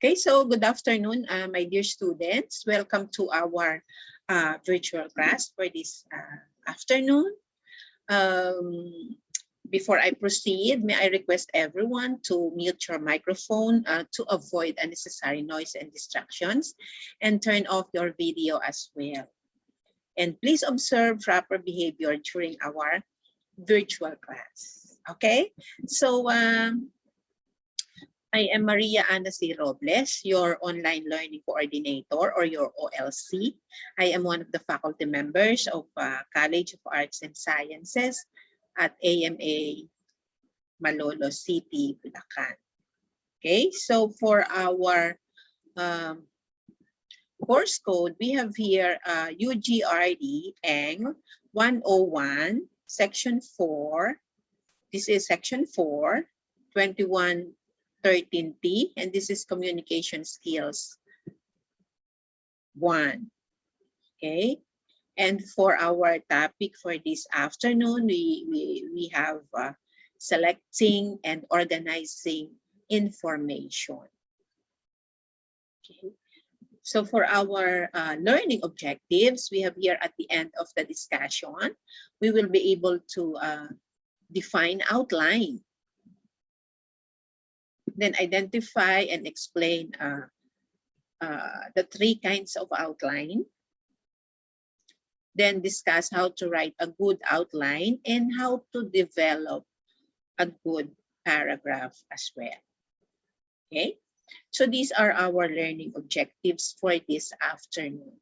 Okay, so good afternoon, my dear students. Welcome to our virtual class for this afternoon. Before I proceed, may I request everyone to mute your microphone to avoid unnecessary noise and distractions, and turn off your video as well. And please observe proper behavior during our virtual class. Okay, so I am Maria Ana C. Robles, your online learning coordinator or your OLC. I am one of the faculty members of College of Arts and Sciences at AMA Malolo City, Bulacan. Okay, so for our course code, we have here UGRD ENG 101, Section 4. This is Section 4, 2113T, and this is Communication Skills 1. Okay, and for our topic for this afternoon, we have selecting and organizing information. Okay. So for our learning objectives, we have here at the end of the discussion, we will be able to define outline, then identify and explain the 3 kinds of outline, then discuss how to write a good outline and how to develop a good paragraph as well. Okay, so these are our learning objectives for this afternoon.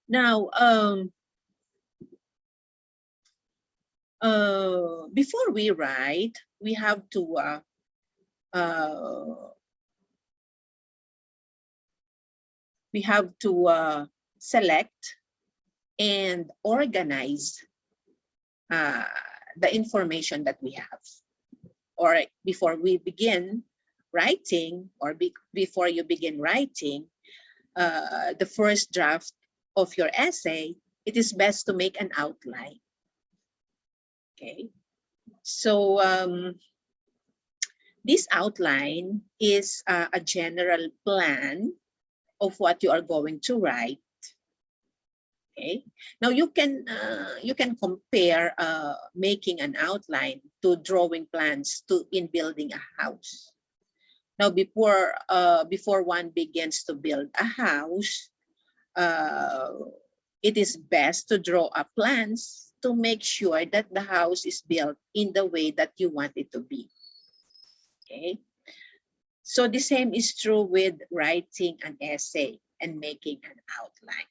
Now, before we write, we have to select and organize the information that we have. Or before we begin writing, or before you begin writing the first draft of your essay, it is best to make an outline. Okay, so this outline is a general plan of what you are going to write. Okay, now you can compare making an outline to drawing plans in building a house. Now, before one begins to build a house, it is best to draw up plans to make sure that the house is built in the way that you want it to be. Okay, so the same is true with writing an essay and making an outline.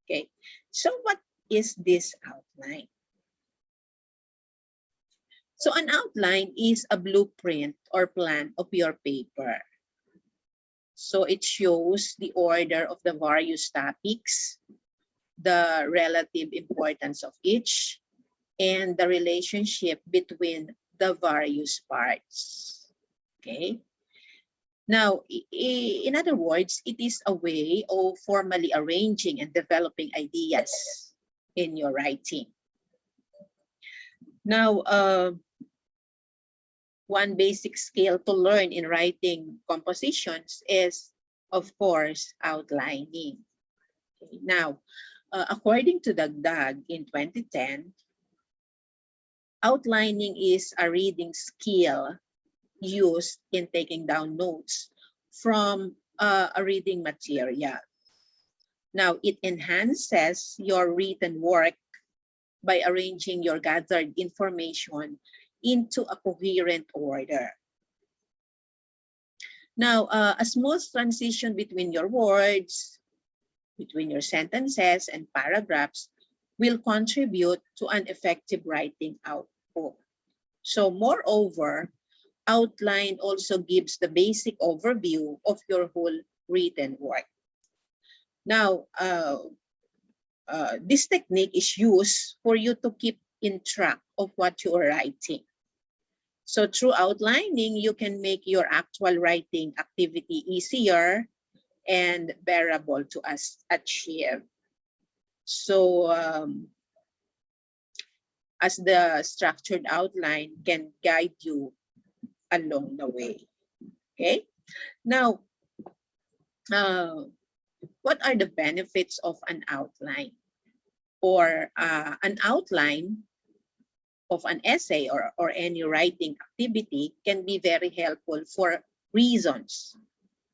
Okay, so what is this outline? So an outline is a blueprint or plan of your paper. So it shows the order of the various topics, the relative importance of each, and the relationship between the various parts. Okay. Now, in other words, it is a way of formally arranging and developing ideas in your writing. Now, one basic skill to learn in writing compositions is, of course, outlining. Okay. Now, according to Dagdag in 2010, outlining is a reading skill used in taking down notes from a reading material. Now, it enhances your written work by arranging your gathered information into a coherent order. Now, a smooth transition between your words, between your sentences and paragraphs will contribute to an effective writing output. So moreover, outline also gives the basic overview of your whole written work. Now, this technique is used for you to keep in track of what you are writing. So through outlining, you can make your actual writing activity easier and bearable to achieve. So as the structured outline can guide you along the way. Okay, Now, what are the benefits of an outline? Or an outline of an essay or any writing activity can be very helpful for reasons.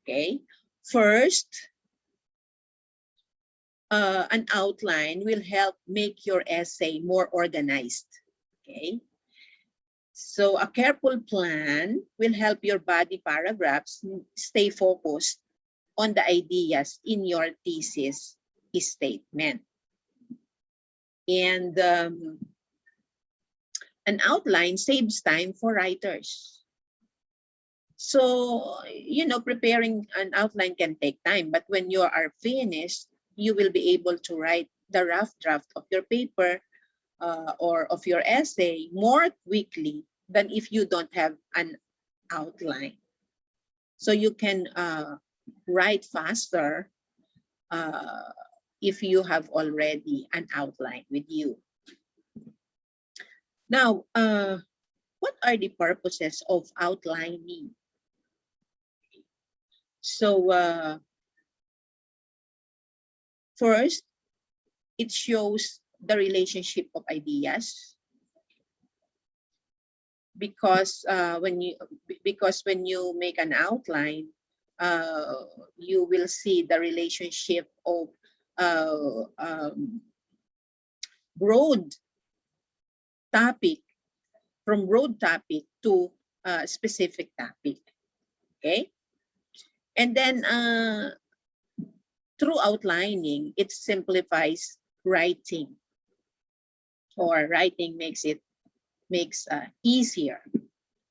Okay, first, an outline will help make your essay more organized. Okay, so a careful plan will help your body paragraphs stay focused on the ideas in your thesis statement. And an outline saves time for writers. So, you know, preparing an outline can take time, but when you are finished, you will be able to write the rough draft of your paper or of your essay more quickly than if you don't have an outline. So you can write faster if you have already an outline with you. Now, what are the purposes of outlining? So first, it shows the relationship of ideas, because when you make an outline, you will see the relationship of broad topic, from broad topic to specific topic. Okay, and then through outlining, it simplifies writing, or writing makes easier.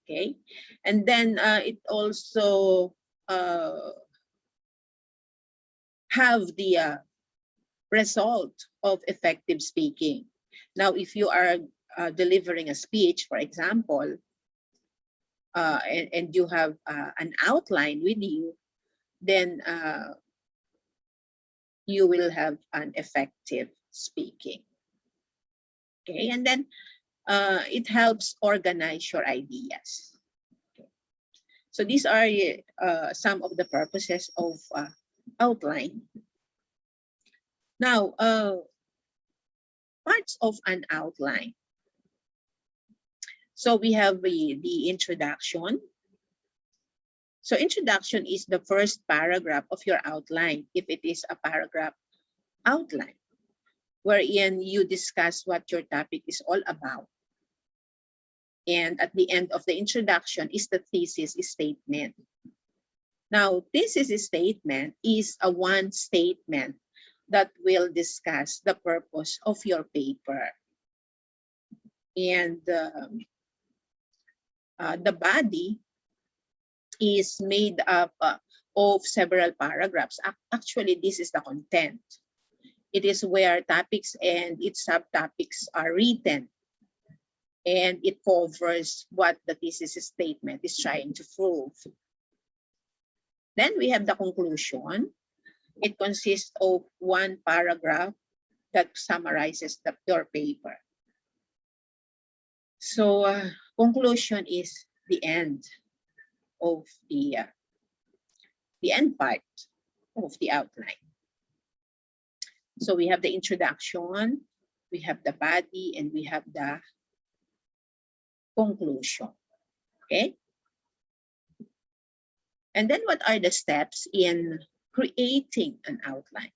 Okay, and then it also have the result of effective speaking. Now, if you are delivering a speech, for example, and you have an outline with you, then you will have an effective speaking. Okay, and then it helps organize your ideas. Okay. So these are some of the purposes of outline. Now, parts of an outline. So we have the introduction. So introduction is the first paragraph of your outline, if it is a paragraph outline, wherein you discuss what your topic is all about. And at the end of the introduction is the thesis statement. Now, thesis statement is a one statement that will discuss the purpose of your paper. And the body is made up of several paragraphs. Actually, this is the content. It is where topics and its subtopics are written, and it covers what the thesis statement is trying to prove. Then we have the conclusion. It consists of one paragraph that summarizes your paper. So conclusion is the end of the end part of the outline. So we have the introduction, we have the body, and we have the conclusion. Okay. And then what are the steps in creating an outline?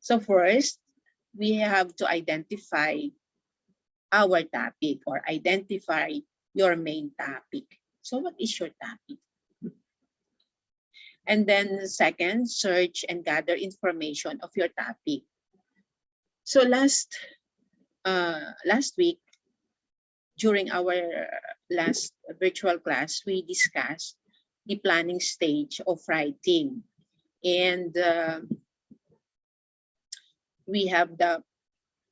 So first, we have to identify our topic, or identify your main topic. So what is your topic? And then second, search and gather information of your topic. So last week, during our last virtual class, we discussed the planning stage of writing. And we have the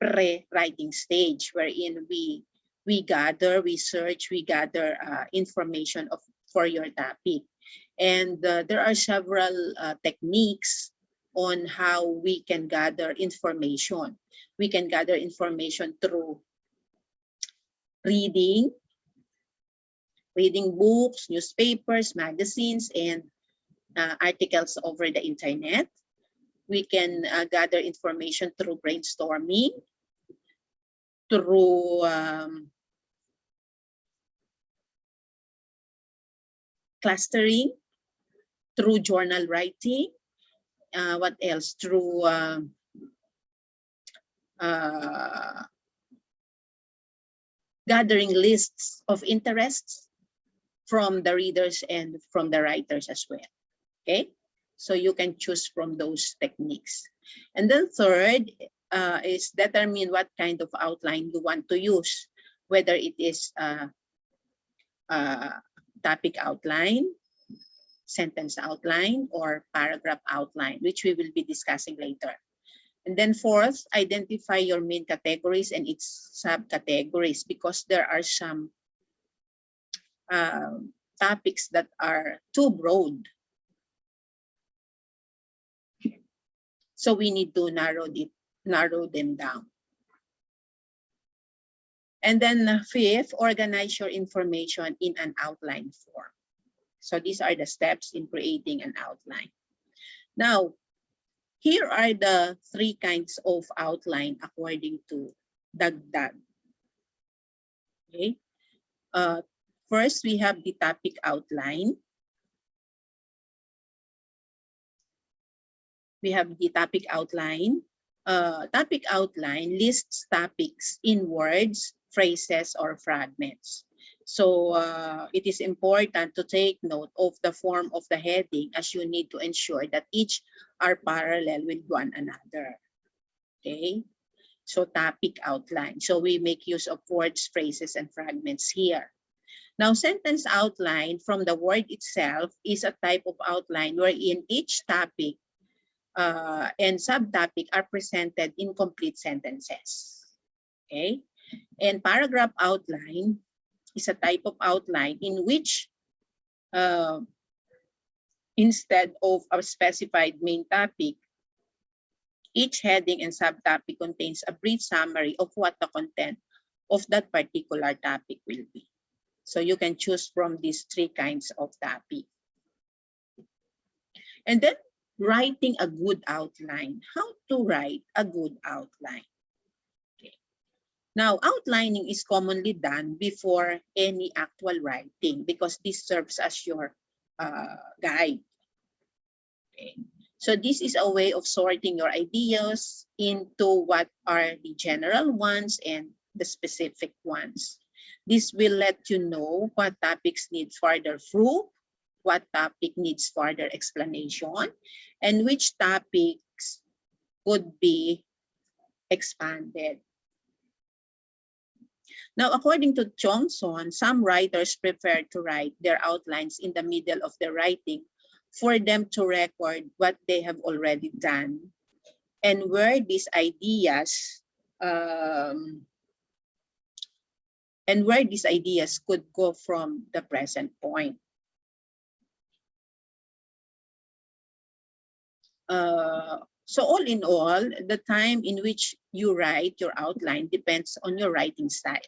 pre-writing stage, wherein we gather, we search, we gather information for your topic. And there are several techniques on how we can gather information. We can gather information through reading, reading books, newspapers, magazines, and articles over the internet. We can gather information through brainstorming, through clustering, through journal writing, what else? Through gathering lists of interests from the readers and from the writers as well. Okay, so you can choose from those techniques. And then third is determine what kind of outline you want to use, whether it is topic outline, sentence outline, or paragraph outline, which we will be discussing later. And then fourth, identify your main categories and its subcategories, because there are some topics that are too broad. So we need to narrow them down. And then fifth, organize your information in an outline form. So these are the steps in creating an outline. Now, here are the three kinds of outline according to Dagdag. Okay. First, we have the topic outline. We have the topic outline. Topic outline lists topics in words, phrases, or fragments. So it is important to take note of the form of the heading, as you need to ensure that each are parallel with one another. Okay, so topic outline. So we make use of words, phrases, and fragments here. Now, sentence outline from the word itself is a type of outline wherein each topic and subtopic are presented in complete sentences. Okay, and paragraph outline is a type of outline in which instead of a specified main topic, each heading and subtopic contains a brief summary of what the content of that particular topic will be. So you can choose from these three kinds of topic. And then writing a good outline. How to write a good outline? Okay. Now, outlining is commonly done before any actual writing because this serves as your guide. Okay. So this is a way of sorting your ideas into what are the general ones and the specific ones. This will let you know what topics need further proof, what topic needs further explanation, and which topics could be expanded. Now, according to Johnson, some writers prefer to write their outlines in the middle of the writing for them to record what they have already done and where these ideas could go from the present point. So all in all, the time in which you write your outline depends on your writing style.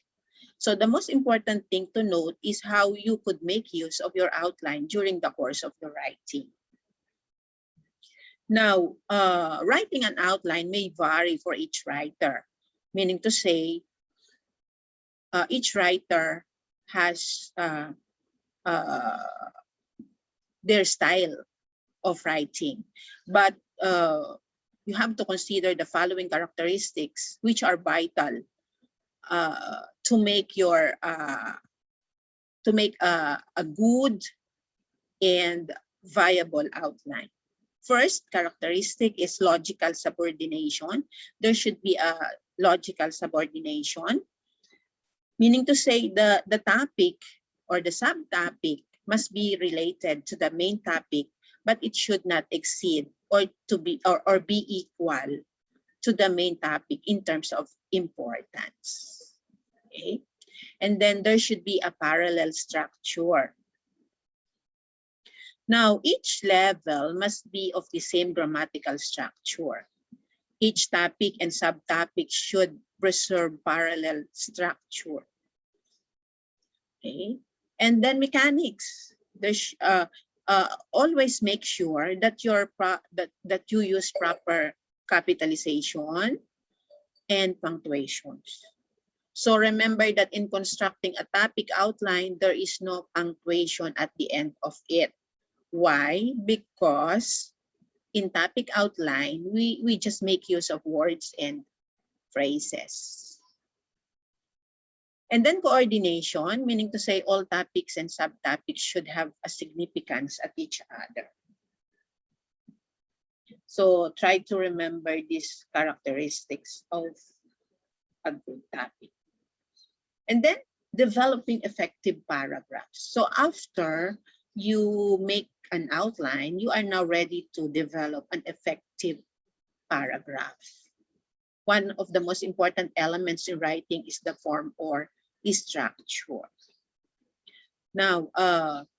So the most important thing to note is how you could make use of your outline during the course of the writing. Now, writing an outline may vary for each writer, meaning to say, each writer has their style of writing, but you have to consider the following characteristics, which are vital to make your a good and viable outline. First characteristic is logical subordination. There should be a logical subordination, meaning to say the topic or the subtopic must be related to the main topic, but it should not exceed or be equal to the main topic in terms of importance. Okay, and then there should be a parallel structure. Now, each level must be of the same grammatical structure. Each topic and subtopic should preserve parallel structure. Okay, And then mechanics. Always make sure that that you use proper capitalization and punctuations. So remember that in constructing a topic outline, there is no punctuation at the end of it. Why? Because in topic outline, we just make use of words and phrases. And then coordination, meaning to say all topics and subtopics should have a significance at each other. So try to remember these characteristics of a good topic. And then developing effective paragraphs. So after you make an outline, you are now ready to develop an effective paragraph. One of the most important elements in writing is the form or structure. Now,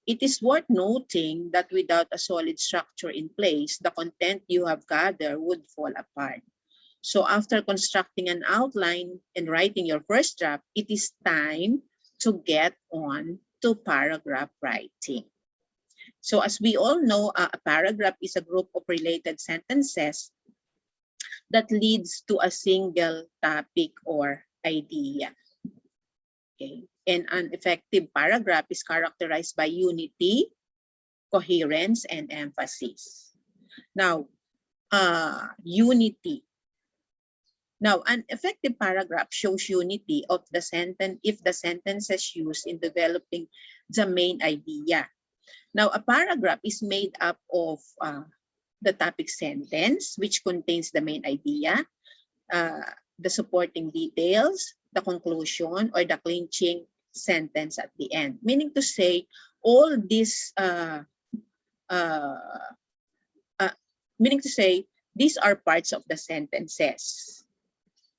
it is worth noting that without a solid structure in place, the content you have gathered would fall apart. So after constructing an outline and writing your first draft, it is time to get on to paragraph writing. So as we all know, a paragraph is a group of related sentences that leads to a single topic or idea. Okay. And an effective paragraph is characterized by unity, coherence, and emphasis. Now, unity. Now, an effective paragraph shows unity of the sentence if the sentences used in developing the main idea. Now, a paragraph is made up of the topic sentence, which contains the main idea, the supporting details, the conclusion, or the clinching sentence at the end. Meaning to say, all these, these are parts of the sentences.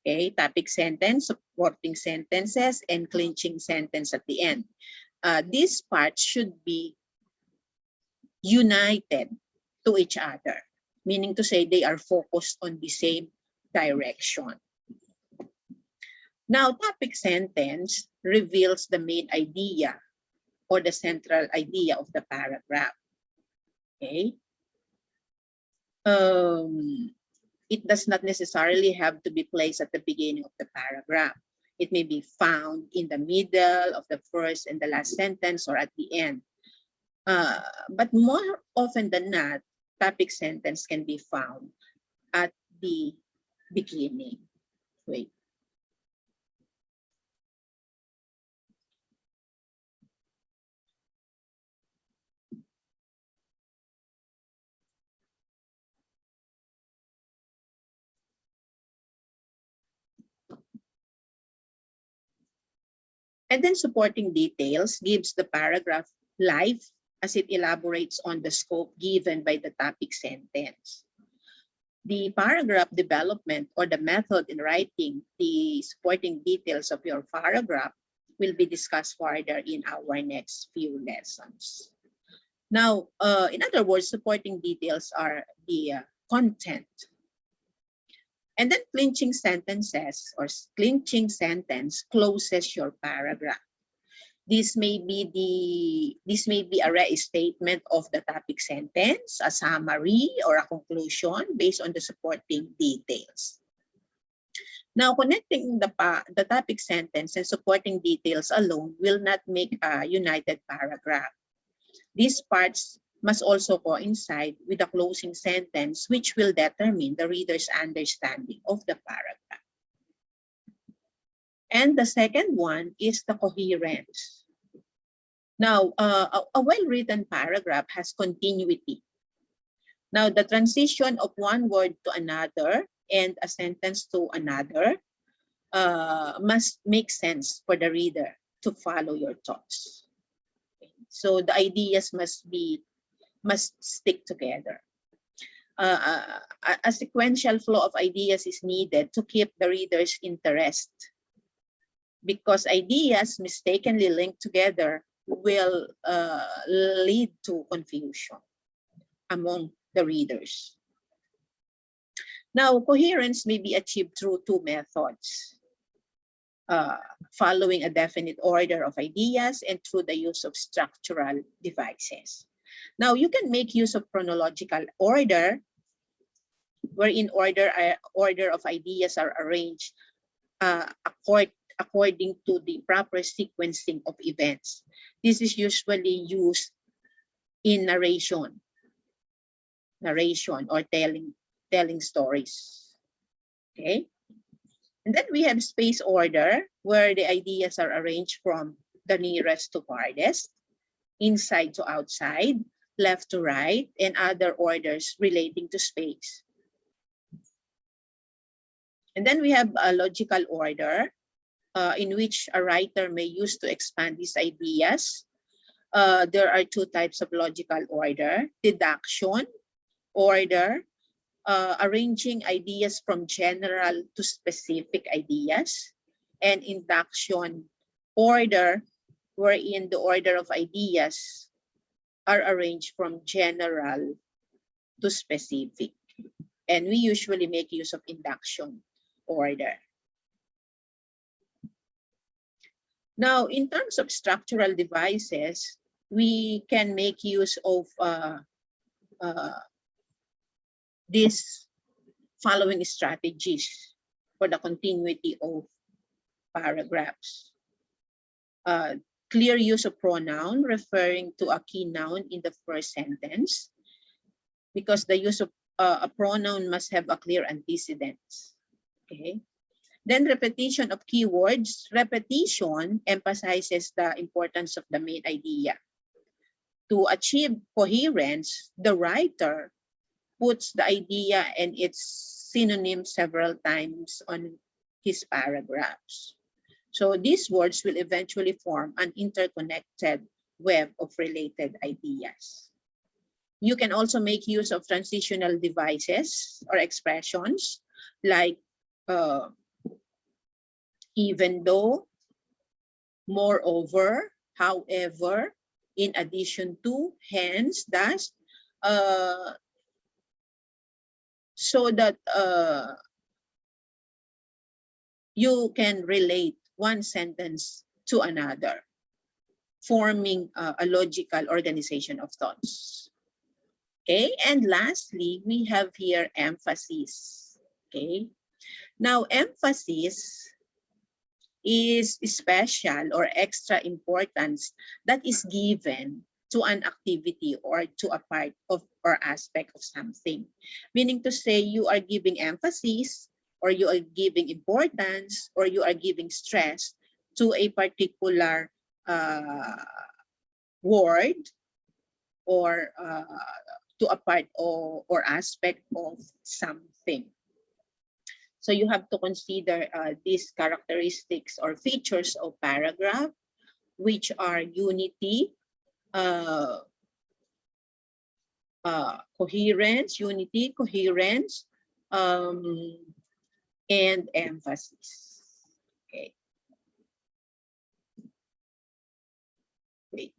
Okay, topic sentence, supporting sentences, and clinching sentence at the end. These parts should be united to each other, meaning to say they are focused on the same direction. Now, topic sentence reveals the main idea or the central idea of the paragraph. Okay. It does not necessarily have to be placed at the beginning of the paragraph. It may be found in the middle of the first and the last sentence or at the end. But more often than not, topic sentence can be found at the beginning. Wait. And then supporting details gives the paragraph life as it elaborates on the scope given by the topic sentence. The paragraph development or the method in writing the supporting details of your paragraph will be discussed further in our next few lessons. Now, in other words, supporting details are the content. And then clinching sentences or clinching sentence closes your paragraph. This may be a restatement of the topic sentence, a summary, or a conclusion based on the supporting details. Now, connecting the topic sentence and supporting details alone will not make a united paragraph. These parts must also coincide with the closing sentence, which will determine the reader's understanding of the paragraph. And the second one is the coherence. Now, a well-written paragraph has continuity. Now, the transition of one word to another and a sentence to another must make sense for the reader to follow your thoughts. So the ideas must stick together. A sequential flow of ideas is needed to keep the reader's interest, because ideas mistakenly linked together will lead to confusion among the readers. Now, coherence may be achieved through two methods. following a definite order of ideas and through the use of structural devices. Now, you can make use of chronological order, wherein order of ideas are arranged according to the proper sequencing of events. This is usually used in narration or telling stories. Okay. And then we have space order, where the ideas are arranged from the nearest to farthest, inside to outside, left to right, and other orders relating to space. And then we have a logical order, in which a writer may use to expand his ideas. There are two types of logical order: deduction order, arranging ideas from general to specific ideas, and induction order, wherein the order of ideas are arranged from general to specific. And we usually make use of induction order. Now, in terms of structural devices, we can make use of these following strategies for the continuity of paragraphs. Clear use of pronoun referring to a key noun in the first sentence, because the use of a pronoun must have a clear antecedent. Okay. Then repetition of keywords. Repetition emphasizes the importance of the main idea. To achieve coherence, the writer puts the idea and its synonym several times on his paragraphs. So these words will eventually form an interconnected web of related ideas. You can also make use of transitional devices or expressions like even though, moreover, however, in addition to, hence, thus, so that you can relate one sentence to another, forming a logical organization of thoughts. Okay, and lastly, we have here emphasis. Okay, now emphasis is special or extra importance that is given to an activity or to a part of or aspect of something. Meaning to say, you are giving emphasis, or you are giving importance, or you are giving stress to a particular word or to a part or aspect of something. So you have to consider these characteristics or features of paragraph, which are unity, coherence, and emphasis. Okay. Wait.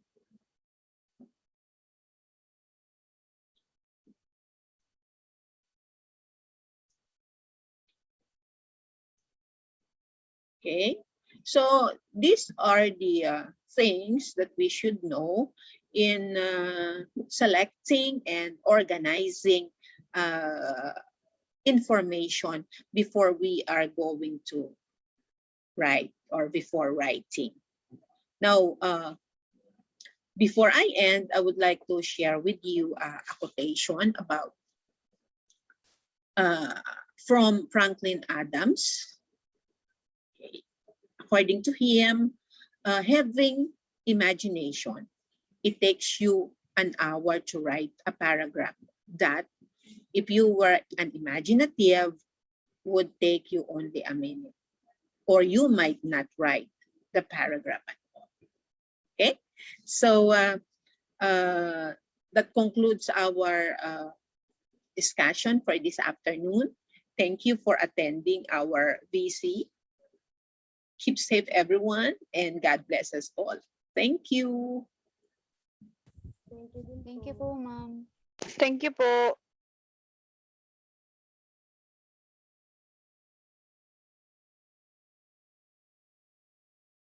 Okay, so these are the things that we should know in selecting and organizing information before we are going to write or before writing. Now, before I end, I would like to share with you a quotation about from Franklin Adams. Okay. According to him, having imagination, it takes you an hour to write a paragraph that, if you were an imaginative, would take you only a minute, or you might not write the paragraph at all. Okay, so that concludes our discussion for this afternoon. Thank you for attending our VC. Keep safe, everyone, and God bless us all. Thank you. Thank you po, ma'am. Thank you po.